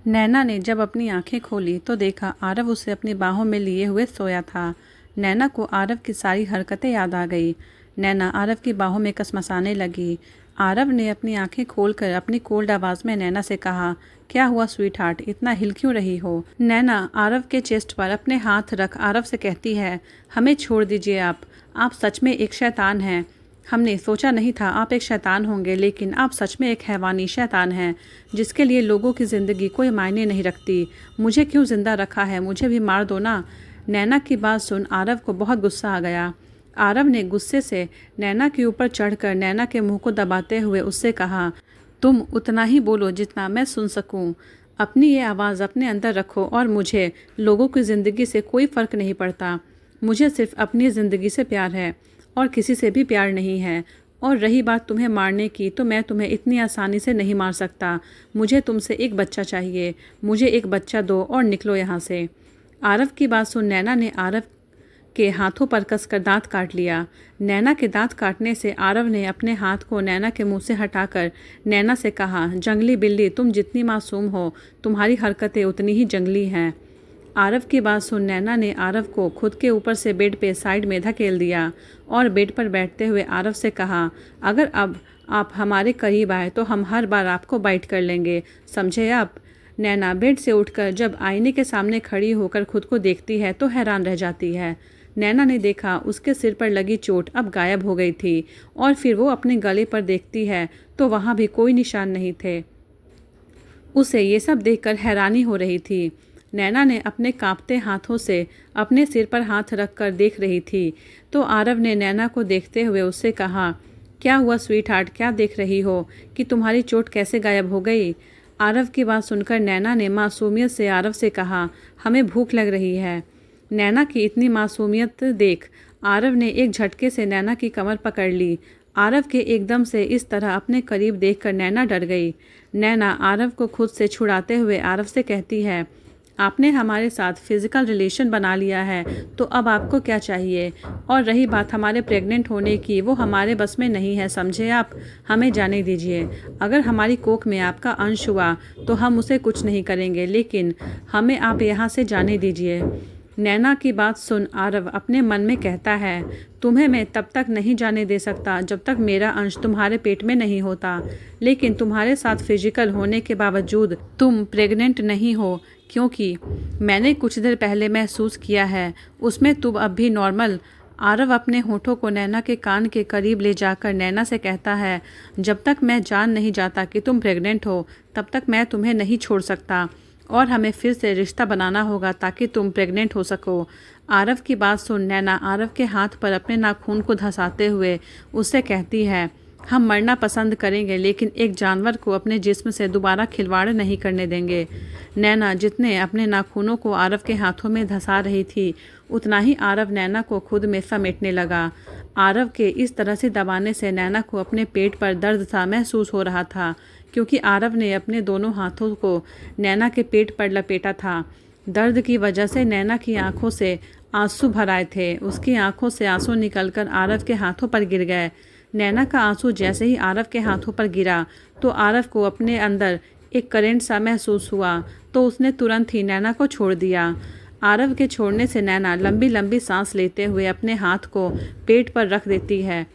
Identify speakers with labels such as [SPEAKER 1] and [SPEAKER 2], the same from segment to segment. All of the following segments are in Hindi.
[SPEAKER 1] नैना ने जब अपनी आंखें खोली तो देखा आरव उसे अपनी बाहों में लिए हुए सोया था। नैना को आरव की सारी हरकतें याद आ गई। नैना आरव की बाहों में कसमसाने लगी। आरव ने अपनी आंखें खोलकर अपनी कोल्ड आवाज़ में नैना से कहा, क्या हुआ स्वीट हार्ट, इतना हिल क्यों रही हो? नैना आरव के चेस्ट पर अपने हाथ रख आरव से कहती है, हमें छोड़ दीजिए आप सच में एक शैतान हैं। हमने सोचा नहीं था आप एक शैतान होंगे, लेकिन आप सच में एक हैवानी शैतान हैं जिसके लिए लोगों की ज़िंदगी कोई मायने नहीं रखती। मुझे क्यों ज़िंदा रखा है, मुझे भी मार दो ना। नैना की बात सुन आरव को बहुत गुस्सा आ गया। आरव ने गुस्से से नैना के ऊपर चढ़कर नैना के मुंह को दबाते हुए उससे कहा, तुम उतना ही बोलो जितना मैं सुन सकूं। अपनी ये आवाज़ अपने अंदर रखो और मुझे लोगों की ज़िंदगी से कोई फ़र्क नहीं पड़ता। मुझे सिर्फ अपनी ज़िंदगी से प्यार है और किसी से भी प्यार नहीं है। और रही बात तुम्हें मारने की, तो मैं तुम्हें इतनी आसानी से नहीं मार सकता। मुझे तुमसे एक बच्चा चाहिए। मुझे एक बच्चा दो और निकलो यहाँ से। आरव की बात सुन नैना ने आरव के हाथों पर कसकर दांत काट लिया। नैना के दांत काटने से आरव ने अपने हाथ को नैना के मुंह से हटाकर नैना से कहा, जंगली बिल्ली, तुम जितनी मासूम हो तुम्हारी हरकतें उतनी ही जंगली हैं। आरव की बात सुन नैना ने आरव को खुद के ऊपर से बेड पे साइड में धकेल दिया और बेड पर बैठते हुए आरव से कहा, अगर अब आप हमारे करीब आए तो हम हर बार आपको बाइट कर लेंगे, समझे आप? नैना बेड से उठकर जब आईने के सामने खड़ी होकर खुद को देखती है तो हैरान रह जाती है। नैना ने देखा उसके सिर पर लगी चोट अब गायब हो गई थी और फिर वो अपने गले पर देखती है तो वहाँ भी कोई निशान नहीं थे। उसे ये सब देखकर हैरानी हो रही थी। नैना ने अपने कांपते हाथों से अपने सिर पर हाथ रखकर देख रही थी तो आरव ने नैना को देखते हुए उससे कहा, क्या हुआ स्वीट हार्ट, क्या देख रही हो कि तुम्हारी चोट कैसे गायब हो गई? आरव की बात सुनकर नैना ने मासूमियत से आरव से कहा, हमें भूख लग रही है। नैना की इतनी मासूमियत देख आरव ने एक झटके से नैना की कमर पकड़ ली। आरव के एकदम से इस तरह अपने करीब देखकर नैना डर गई। नैना आरव को खुद से छुड़ाते हुए आरव से कहती है, आपने हमारे साथ फिज़िकल रिलेशन बना लिया है तो अब आपको क्या चाहिए? और रही बात हमारे प्रेग्नेंट होने की, वो हमारे बस में नहीं है, समझे आप? हमें जाने दीजिए। अगर हमारी कोख में आपका अंश हुआ तो हम उसे कुछ नहीं करेंगे, लेकिन हमें आप यहाँ से जाने दीजिए। नैना की बात सुन आरव अपने मन में कहता है, तुम्हें मैं तब तक नहीं जाने दे सकता जब तक मेरा अंश तुम्हारे पेट में नहीं होता, लेकिन तुम्हारे साथ फिजिकल होने के बावजूद तुम प्रेग्नेंट नहीं हो, क्योंकि मैंने कुछ देर पहले महसूस किया है, उसमें तुम अब भी नॉर्मल। आरव अपने होठों को नैना के कान के करीब ले जाकर नैना से कहता है, जब तक मैं जान नहीं जाता कि तुम प्रेग्नेंट हो तब तक मैं तुम्हें नहीं छोड़ सकता और हमें फिर से रिश्ता बनाना होगा ताकि तुम प्रेग्नेंट हो सको। आरव की बात सुन नैना आरव के हाथ पर अपने नाखून को धंसाते हुए उससे कहती है, हम मरना पसंद करेंगे लेकिन एक जानवर को अपने जिस्म से दोबारा खिलवाड़ नहीं करने देंगे। नैना जितने अपने नाखूनों को आरव के हाथों में धंसा रही थी उतना ही आरव नैना को खुद में समेटने लगा। आरव के इस तरह से दबाने से नैना को अपने पेट पर दर्द सा महसूस हो रहा था, क्योंकि आरव ने अपने दोनों हाथों को नैना के पेट पर लपेटा था। दर्द की वजह से नैना की आंखों से आंसू भर आए थे। उसकी आंखों से आंसू निकलकर आरव के हाथों पर गिर गए। नैना का आंसू जैसे ही आरव के हाथों पर गिरा तो आरव को अपने अंदर एक करंट सा महसूस हुआ, तो उसने तुरंत ही नैना को छोड़ दिया। आरव के छोड़ने से नैना लंबी लंबी सांस लेते हुए अपने हाथ को पेट पर रख देती है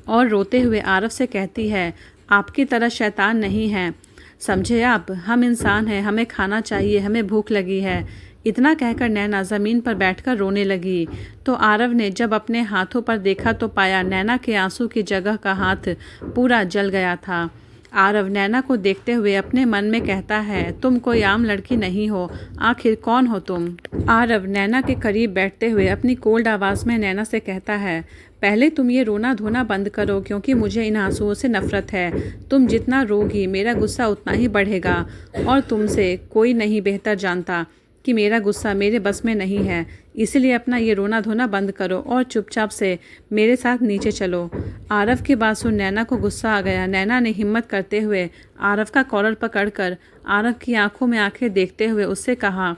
[SPEAKER 1] और रोते हुए आरव से कहती है, आपकी तरह शैतान नहीं है, समझे आप? हम इंसान हैं, हमें खाना चाहिए, हमें भूख लगी है। इतना कहकर नैना ज़मीन पर बैठकर रोने लगी। तो आरव ने जब अपने हाथों पर देखा तो पाया नैना के आंसू की जगह का हाथ पूरा जल गया था। आरव नैना को देखते हुए अपने मन में कहता है, तुम कोई आम लड़की नहीं हो, आखिर कौन हो तुम? आरव नैना के करीब बैठते हुए अपनी कोल्ड आवाज़ में नैना से कहता है, पहले तुम ये रोना धोना बंद करो, क्योंकि मुझे इन आंसुओं से नफरत है। तुम जितना रोगी मेरा गुस्सा उतना ही बढ़ेगा और तुमसे कोई नहीं बेहतर जानता कि मेरा गुस्सा मेरे बस में नहीं है। इसलिए अपना ये रोना धोना बंद करो और चुपचाप से मेरे साथ नीचे चलो। आरव की बात सुन नैना को गुस्सा आ गया। नैना ने हिम्मत करते हुए आरव का कॉलर पकड़कर आरव की आंखों में आंखें देखते हुए उससे कहा,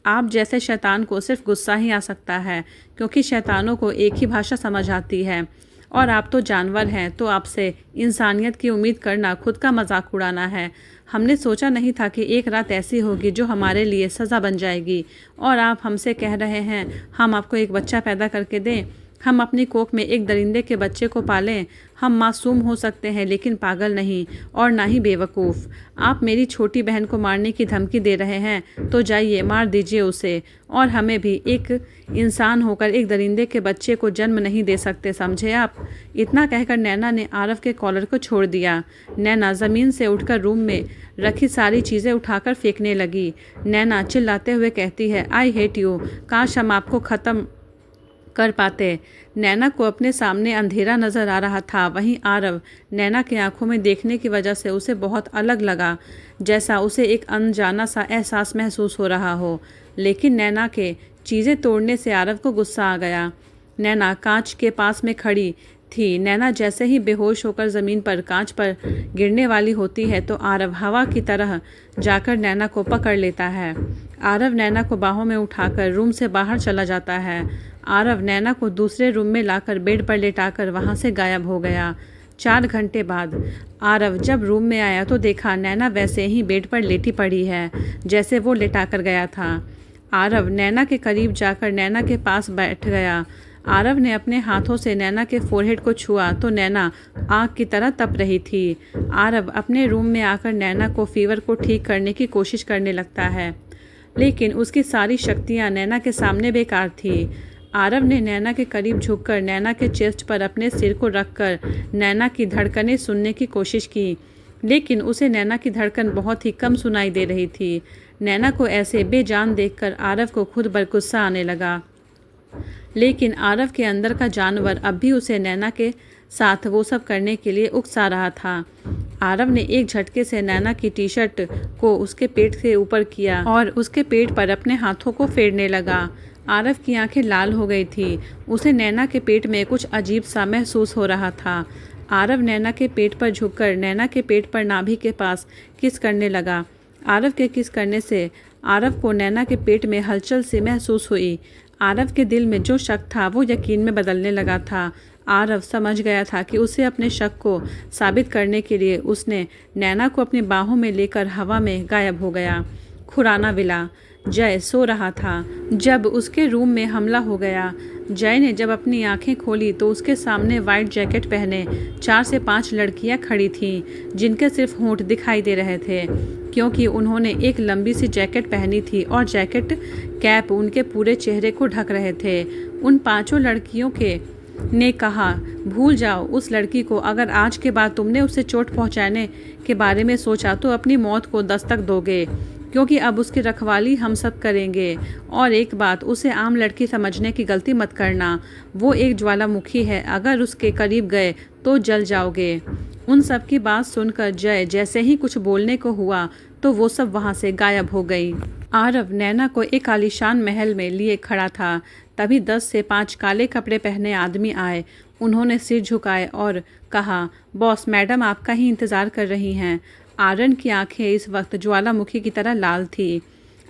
[SPEAKER 1] आप जैसे शैतान को सिर्फ गुस्सा ही आ सकता है, क्योंकि शैतानों को एक ही भाषा समझ आती है। और आप तो जानवर हैं, तो आपसे इंसानियत की उम्मीद करना खुद का मजाक उड़ाना है। हमने सोचा नहीं था कि एक रात ऐसी होगी जो हमारे लिए सज़ा बन जाएगी, और आप हमसे कह रहे हैं हम आपको एक बच्चा पैदा करके दें, हम अपनी कोख में एक दरिंदे के बच्चे को पालें। हम मासूम हो सकते हैं लेकिन पागल नहीं, और ना ही बेवकूफ़। आप मेरी छोटी बहन को मारने की धमकी दे रहे हैं, तो जाइए मार दीजिए उसे, और हमें भी। एक इंसान होकर एक दरिंदे के बच्चे को जन्म नहीं दे सकते, समझे आप? इतना कहकर नैना ने आरव के कॉलर को छोड़ दिया। नैना ज़मीन से उठकर रूम में रखी सारी चीज़ें उठाकर फेंकने लगी। नैना चिल्लाते हुए कहती है, आई हेट यू, काश हम आपको ख़त्म कर पाते। नैना को अपने सामने अंधेरा नजर आ रहा था, वहीं आरव नैना की आंखों में देखने की वजह से उसे बहुत अलग लगा, जैसा उसे एक अनजाना सा एहसास महसूस हो रहा हो। लेकिन नैना के चीज़ें तोड़ने से आरव को गुस्सा आ गया। नैना कांच के पास में खड़ी थी। नैना जैसे ही बेहोश होकर ज़मीन पर कांच पर गिरने वाली होती है तो आरव हवा की तरह जाकर नैना को पकड़ लेता है। आरव नैना को बाहों में उठाकर रूम से बाहर चला जाता है। आरव नैना को दूसरे रूम में लाकर बेड पर लेटाकर वहां से गायब हो गया। 4 घंटे बाद आरव जब रूम में आया तो देखा नैना वैसे ही बेड पर लेटी पड़ी है जैसे वो लेटाकर गया था। आरव नैना के करीब जाकर नैना के पास बैठ गया। आरव ने अपने हाथों से नैना के फोरहेड को छुआ तो नैना आग की तरह तप रही थी। आरव अपने रूम में आकर नैना को फीवर को ठीक करने की कोशिश करने लगता है, लेकिन उसकी सारी शक्तियां नैना के सामने बेकार थी। आरव ने नैना के करीब झुककर नैना के चेस्ट पर अपने सिर को रखकर नैना की धड़कनें सुनने की कोशिश की, लेकिन उसे नैना की धड़कन बहुत ही कम सुनाई दे रही थी। नैना को ऐसे बेजान देखकर आरव को खुद पर गुस्सा आने लगा, लेकिन आरव के अंदर का जानवर अब भी उसे नैना के साथ वो सब करने के लिए उकसा रहा था। आरव ने एक झटके से नैना की टी शर्ट को उसके पेट से ऊपर किया और उसके पेट पर अपने हाथों को फेरने लगा। आरव की आंखें लाल हो गई थी। उसे नैना के पेट में कुछ अजीब सा महसूस हो रहा था। आरव नैना के पेट पर झुककर नैना के पेट पर नाभि के पास किस करने लगा। आरव के किस करने से आरव को नैना के पेट में हलचल सी महसूस हुई। आरव के दिल में जो शक था वो यकीन में बदलने लगा था। आरव समझ गया था कि उसे अपने शक को साबित करने के लिए उसने नैना को अपनी बाहों में लेकर हवा में गायब हो गया। खुराना विला। जय सो रहा था जब उसके रूम में हमला हो गया। जय ने जब अपनी आंखें खोली तो उसके सामने वाइट जैकेट पहने 4 से 5 लड़कियां खड़ी थीं, जिनके सिर्फ होंठ दिखाई दे रहे थे क्योंकि उन्होंने एक लंबी सी जैकेट पहनी थी और जैकेट कैप उनके पूरे चेहरे को ढक रहे थे। उन 5 लड़कियों के ने कहा, भूल जाओ उस लड़की को। अगर आज के बाद तुमने उसे चोट पहुंचाने के बारे में सोचा तो अपनी मौत को दस्तक दोगे, क्योंकि अब उसकी रखवाली हम सब करेंगे। और एक बात, उसे आम लड़की समझने की गलती मत करना। वो एक ज्वालामुखी है, अगर उसके करीब गए तो जल जाओगे। उन सब की बात सुनकर जय जैसे ही कुछ बोलने को हुआ तो वो सब वहाँ से गायब हो गई। आरव नैना को एक आलीशान महल में लिए खड़ा था। तभी 10 से 5 काले कपड़े पहने आदमी आए। उन्होंने सिर झुकाए और कहा, बॉस मैडम आपका ही इंतज़ार कर रही हैं। आरन की आंखें इस वक्त ज्वालामुखी की तरह लाल थी।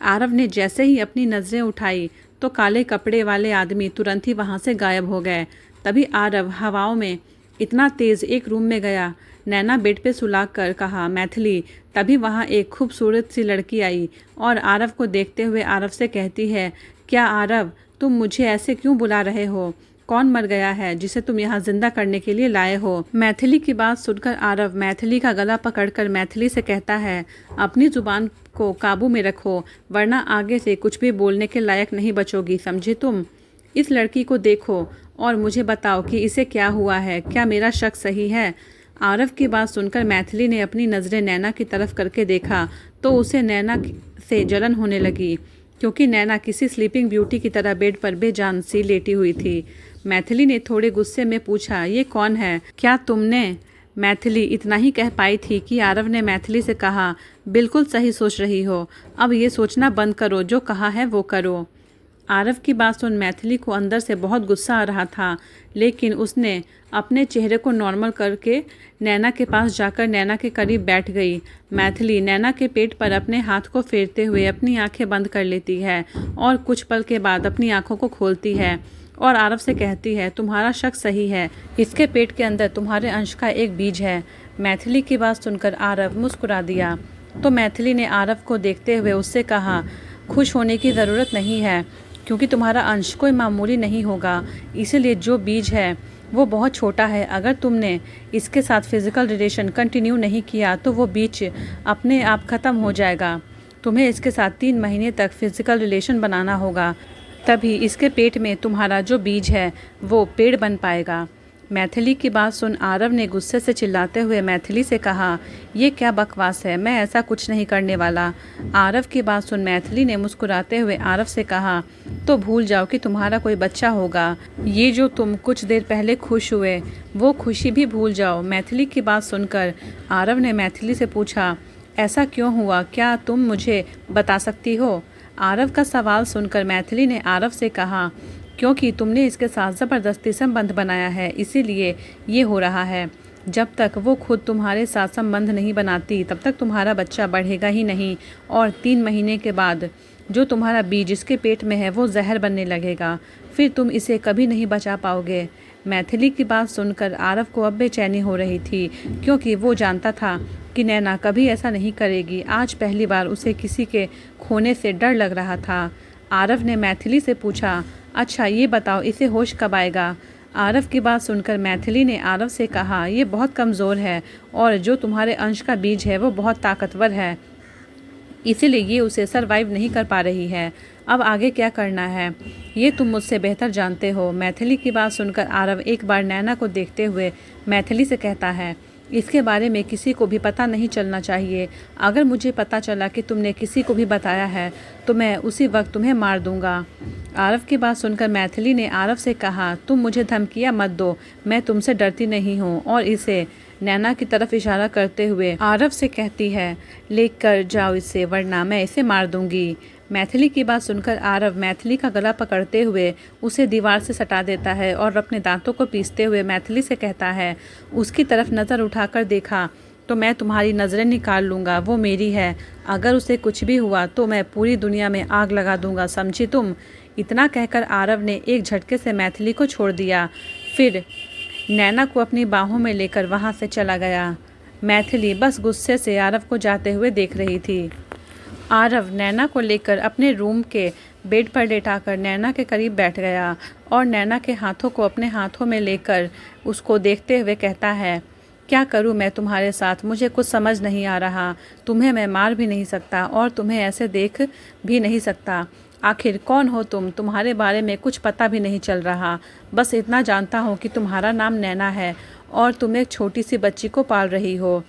[SPEAKER 1] आरव ने जैसे ही अपनी नज़रें उठाई तो काले कपड़े वाले आदमी तुरंत ही वहाँ से गायब हो गए। तभी आरव हवाओं में इतना तेज़ एक रूम में गया। नैना बेड पे सुलाकर कहा, मैथिली। तभी वहाँ एक खूबसूरत सी लड़की आई और आरव को देखते हुए आरव से कहती है, क्या आरव तुम मुझे ऐसे क्यों बुला रहे हो? कौन मर गया है जिसे तुम यहाँ जिंदा करने के लिए लाए हो? मैथिली की बात सुनकर आरव मैथिली का गला पकड़कर मैथिली से कहता है, अपनी जुबान को काबू में रखो, वरना आगे से कुछ भी बोलने के लायक नहीं बचोगी, समझे तुम? इस लड़की को देखो और मुझे बताओ कि इसे क्या हुआ है। क्या मेरा शक सही है? आरव की बात सुनकर मैथिली ने अपनी नज़रें नैना की तरफ करके देखा तो उसे नैना से जलन होने लगी, क्योंकि नैना किसी स्लीपिंग ब्यूटी की तरह बेड पर बेजान सी लेटी हुई थी। मैथिली ने थोड़े गुस्से में पूछा, ये कौन है? क्या तुमने? मैथिली इतना ही कह पाई थी कि आरव ने मैथिली से कहा, बिल्कुल सही सोच रही हो, अब ये सोचना बंद करो, जो कहा है वो करो। आरव की बात सुन मैथिली को अंदर से बहुत गुस्सा आ रहा था, लेकिन उसने अपने चेहरे को नॉर्मल करके नैना के पास जाकर नैना के करीब बैठ गई। मैथिली नैना के पेट पर अपने हाथ को फेरते हुए अपनी आंखें बंद कर लेती है और कुछ पल के बाद अपनी आंखों को खोलती है और आरव से कहती है, तुम्हारा शक सही है, इसके पेट के अंदर तुम्हारे अंश का एक बीज है। मैथिली की बात सुनकर आरव मुस्कुरा दिया। तो मैथिली ने आरव को देखते हुए उससे कहा, खुश होने की ज़रूरत नहीं है, क्योंकि तुम्हारा अंश कोई मामूली नहीं होगा। इसीलिए जो बीज है वो बहुत छोटा है। अगर तुमने इसके साथ फिज़िकल रिलेशन कंटिन्यू नहीं किया तो वो बीज अपने आप ख़त्म हो जाएगा। तुम्हें इसके साथ 3 महीने तक फिज़िकल रिलेशन बनाना होगा, तभी इसके पेट में तुम्हारा जो बीज है वो पेड़ बन पाएगा। मैथिली की बात सुन आरव ने गुस्से से चिल्लाते हुए मैथिली से कहा, ये क्या बकवास है, मैं ऐसा कुछ नहीं करने वाला। आरव की बात सुन मैथिली ने मुस्कुराते हुए आरव से कहा, तो भूल जाओ कि तुम्हारा कोई बच्चा होगा। ये जो तुम कुछ देर पहले खुश हुए वो खुशी भी भूल जाओ। मैथिली की बात सुनकर आरव ने मैथिली से पूछा, ऐसा क्यों हुआ, क्या तुम मुझे बता सकती हो? आरव का सवाल सुनकर मैथिली ने आरव से कहा, क्योंकि तुमने इसके साथ ज़बरदस्ती संबंध बनाया है, इसीलिए ये हो रहा है। जब तक वो खुद तुम्हारे साथ संबंध नहीं बनाती तब तक तुम्हारा बच्चा बढ़ेगा ही नहीं, और 3 महीने के बाद जो तुम्हारा बीज इसके पेट में है वो जहर बनने लगेगा, फिर तुम इसे कभी नहीं बचा पाओगे। मैथिली की बात सुनकर आरव को अब बेचैनी हो रही थी, क्योंकि वो जानता था कि नैना कभी ऐसा नहीं करेगी। आज पहली बार उसे किसी के खोने से डर लग रहा था। आरव ने मैथिली से पूछा, अच्छा ये बताओ इसे होश कब आएगा? आरव की बात सुनकर मैथिली ने आरव से कहा, ये बहुत कमज़ोर है और जो तुम्हारे अंश का बीज है वो बहुत ताकतवर है, इसीलिए ये उसे सरवाइव नहीं कर पा रही है। अब आगे क्या करना है ये तुम मुझसे बेहतर जानते हो। मैथिली की बात सुनकर आरव एक बार नैना को देखते हुए मैथिली से कहता है, इसके बारे में किसी को भी पता नहीं चलना चाहिए। अगर मुझे पता चला कि तुमने किसी को भी बताया है तो मैं उसी वक्त तुम्हें मार दूंगा। आरव की बात सुनकर मैथिली ने आरव से कहा, तुम मुझे धमकियाँ मत दो, मैं तुमसे डरती नहीं हूँ। और इसे नैना की तरफ इशारा करते हुए आरव से कहती है, लेकर जाओ इसे, वरना मैं इसे मार दूंगी। मैथिली की बात सुनकर आरव मैथिली का गला पकड़ते हुए उसे दीवार से सटा देता है और अपने दांतों को पीसते हुए मैथिली से कहता है, उसकी तरफ नज़र उठाकर देखा तो मैं तुम्हारी नज़रें निकाल लूँगा, वो मेरी है। अगर उसे कुछ भी हुआ तो मैं पूरी दुनिया में आग लगा दूँगा, समझी तुम? इतना कहकर आरव ने एक झटके से मैथिली को छोड़ दिया, फिर नैना को अपनी बाहों में लेकर वहाँ से चला गया। मैथिली बस गुस्से से आरव को जाते हुए देख रही थी। आरव नैना को लेकर अपने रूम के बेड पर लेटाकर नैना के करीब बैठ गया और नैना के हाथों को अपने हाथों में लेकर उसको देखते हुए कहता है, क्या करूं मैं तुम्हारे साथ, मुझे कुछ समझ नहीं आ रहा। तुम्हें मैं मार भी नहीं सकता और तुम्हें ऐसे देख भी नहीं सकता। आखिर कौन हो तुम? तुम्हारे बारे में कुछ पता भी नहीं चल रहा। बस इतना जानता हूँ कि तुम्हारा नाम नैना है और तुम एक छोटी सी बच्ची को पाल रही हो।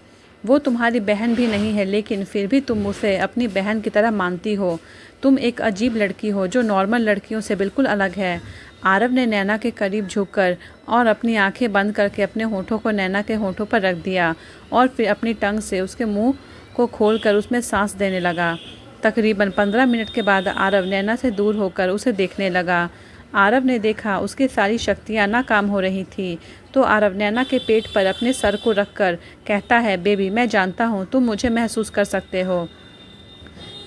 [SPEAKER 1] वो तुम्हारी बहन भी नहीं है, लेकिन फिर भी तुम उसे अपनी बहन की तरह मानती हो। तुम एक अजीब लड़की हो जो नॉर्मल लड़कियों से बिल्कुल अलग है। आरव ने नैना के करीब झुककर और अपनी आंखें बंद करके अपने होठों को नैना के होठों पर रख दिया और फिर अपनी टंग से उसके मुंह को खोलकर उसमें सांस देने लगा। तकरीबन 15 मिनट के बाद आरव नैना से दूर होकर उसे देखने लगा। आरव ने देखा उसकी सारी शक्तियाँ नाकाम हो रही थी, तो आरव नैना के पेट पर अपने सर को रखकर कहता है, बेबी मैं जानता हूँ तुम मुझे महसूस कर सकते हो,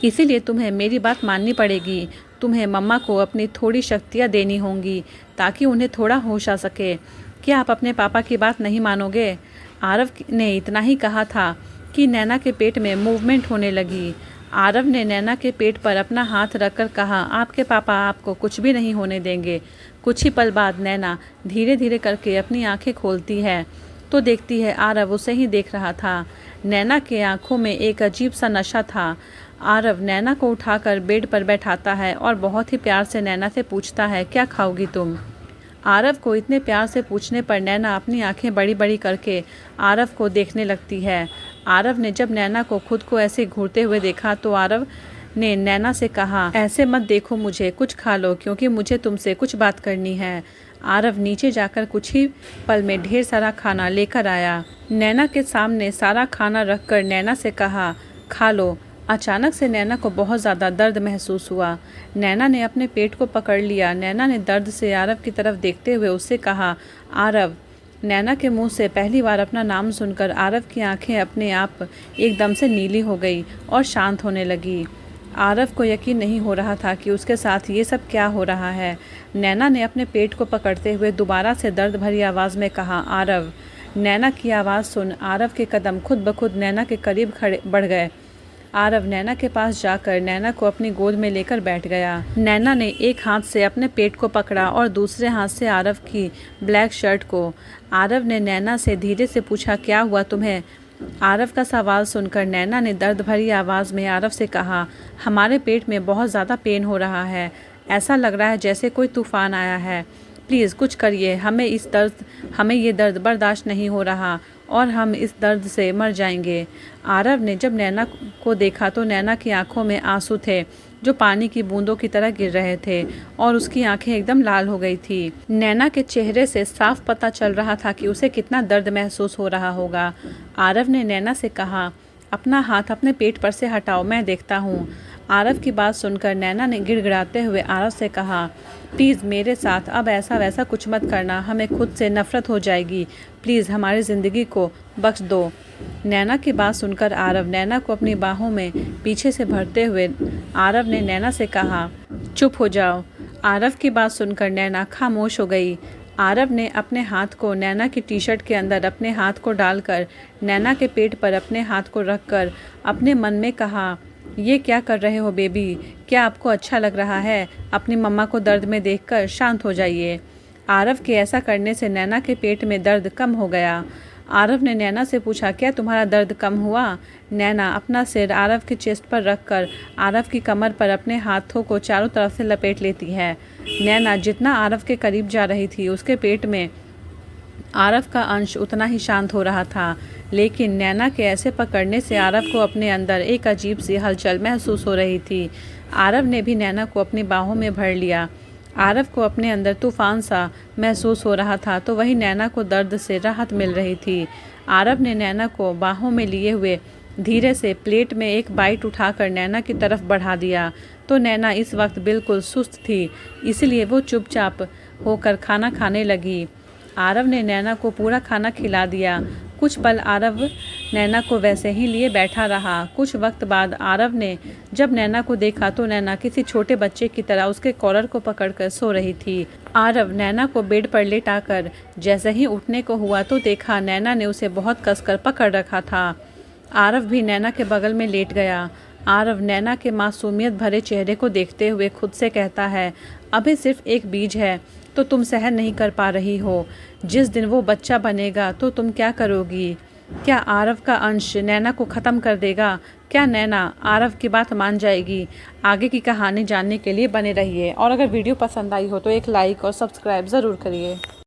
[SPEAKER 1] इसीलिए तुम्हें मेरी बात माननी पड़ेगी। तुम्हें मम्मा को अपनी थोड़ी शक्तियाँ देनी होंगी ताकि उन्हें थोड़ा होश आ सके। क्या आप अपने पापा की बात नहीं मानोगे? आरव ने इतना ही कहा था कि नैना के पेट में मूवमेंट होने लगी। आरव ने नैना के पेट पर अपना हाथ रखकर कहा, आपके पापा आपको कुछ भी नहीं होने देंगे। कुछ ही पल बाद नैना धीरे धीरे करके अपनी आंखें खोलती है तो देखती है आरव उसे ही देख रहा था। नैना के आंखों में एक अजीब सा नशा था। आरव नैना को उठाकर बेड पर बैठाता है और बहुत ही प्यार से नैना से पूछता है, क्या खाओगी तुम? आरव को इतने प्यार से पूछने पर नैना अपनी आंखें बड़ी बड़ी करके आरव को देखने लगती है। आरव ने जब नैना को खुद को ऐसे घूरते हुए देखा तो आरव ने नैना से कहा, ऐसे मत देखो मुझे, कुछ खा लो क्योंकि मुझे तुमसे कुछ बात करनी है। आरव नीचे जाकर कुछ ही पल में ढेर सारा खाना लेकर आया। नैना के सामने सारा खाना रखकर नैना से कहा, खा लो। अचानक से नैना को बहुत ज़्यादा दर्द महसूस हुआ। नैना ने अपने पेट को पकड़ लिया। नैना ने दर्द से आरव की तरफ देखते हुए उससे कहा, आरव। नैना के मुंह से पहली बार अपना नाम सुनकर आरव की आंखें अपने आप एकदम से नीली हो गई और शांत होने लगी। आरव को यकीन नहीं हो रहा था कि उसके साथ ये सब क्या हो रहा है। नैना ने अपने पेट को पकड़ते हुए दोबारा से दर्द भरी आवाज़ में कहा, आरव। नैना की आवाज़ सुन आरव के कदम खुद ब खुद नैना के करीब बढ़ गए। आरव नैना के पास जाकर नैना को अपनी गोद में लेकर बैठ गया। नैना ने एक हाथ से अपने पेट को पकड़ा और दूसरे हाथ से आरव की ब्लैक शर्ट को। आरव ने नैना से धीरे से पूछा, क्या हुआ तुम्हें? आरव का सवाल सुनकर नैना ने दर्द भरी आवाज़ में आरव से कहा, हमारे पेट में बहुत ज़्यादा पेन हो रहा है। ऐसा लग रहा है जैसे कोई तूफ़ान आया है। प्लीज़ कुछ करिए, हमें ये दर्द बर्दाश्त नहीं हो रहा और हम इस दर्द से मर जाएंगे। आरव ने जब नैना को देखा तो नैना की आंखों में आंसू थे जो पानी की बूंदों की तरह गिर रहे थे और उसकी आंखें एकदम लाल हो गई थी। नैना के चेहरे से साफ पता चल रहा था कि उसे कितना दर्द महसूस हो रहा होगा। आरव ने नैना से कहा, अपना हाथ अपने पेट पर से हटाओ, मैं देखता हूँ। आरव की बात सुनकर नैना ने गिड़गिड़ाते हुए आरव से कहा, प्लीज़ मेरे साथ अब ऐसा वैसा कुछ मत करना, हमें खुद से नफ़रत हो जाएगी। प्लीज़ हमारी ज़िंदगी को बख्श दो। नैना की बात सुनकर आरव नैना को अपनी बाहों में पीछे से भरते हुए आरव ने नैना से कहा, चुप हो जाओ। आरव की बात सुनकर नैना खामोश हो गई। आरव ने अपने हाथ को नैना की टी शर्ट के अंदर अपने हाथ को डालकर नैना के पेट पर अपने हाथ को रखकर अपने मन में कहा, ये क्या कर रहे हो बेबी? क्या आपको अच्छा लग रहा है? अपनी मम्मा को दर्द में देखकर शांत हो जाइए। आरव के ऐसा करने से नैना के पेट में दर्द कम हो गया। आरव ने नैना से पूछा, क्या तुम्हारा दर्द कम हुआ? नैना अपना सिर आरव के चेस्ट पर रखकर आरव की कमर पर अपने हाथों को चारों तरफ से लपेट लेती है। नैना जितना आरव के करीब जा रही थी उसके पेट में आरव का अंश उतना ही शांत हो रहा था, लेकिन नैना के ऐसे पकड़ने से आरव को अपने अंदर एक अजीब सी हलचल महसूस हो रही थी। आरव ने भी नैना को अपनी बाहों में भर लिया। आरव को अपने अंदर तूफान सा महसूस हो रहा था तो वहीं नैना को दर्द से राहत मिल रही थी। आरव ने नैना को बाहों में लिए हुए धीरे से प्लेट में एक बाइट उठाकर नैना की तरफ बढ़ा दिया तो नैना इस वक्त बिल्कुल सुस्त थी, इसलिए वो चुपचाप होकर खाना खाने लगी। आरव ने नैना को पूरा खाना खिला दिया। कुछ पल आरव नैना को वैसे ही लिए बैठा रहा। कुछ वक्त बाद आरव ने जब नैना को देखा तो नैना किसी छोटे बच्चे की तरह उसके कॉलर को पकड़कर सो रही थी। आरव नैना को बेड पर लेटाकर जैसे ही उठने को हुआ तो देखा नैना ने उसे बहुत कसकर पकड़ रखा था। आरव भी नैना के बगल में लेट गया। आरव नैना के मासूमियत भरे चेहरे को देखते हुए खुद से कहता है, अभी सिर्फ एक बीज है तो तुम सहन नहीं कर पा रही हो। जिस दिन वो बच्चा बनेगा तो तुम क्या करोगी? क्या आरव का अंश नैना को ख़त्म कर देगा? क्या नैना आरव की बात मान जाएगी? आगे की कहानी जानने के लिए बने रहिए और अगर वीडियो पसंद आई हो तो एक लाइक और सब्सक्राइब ज़रूर करिए।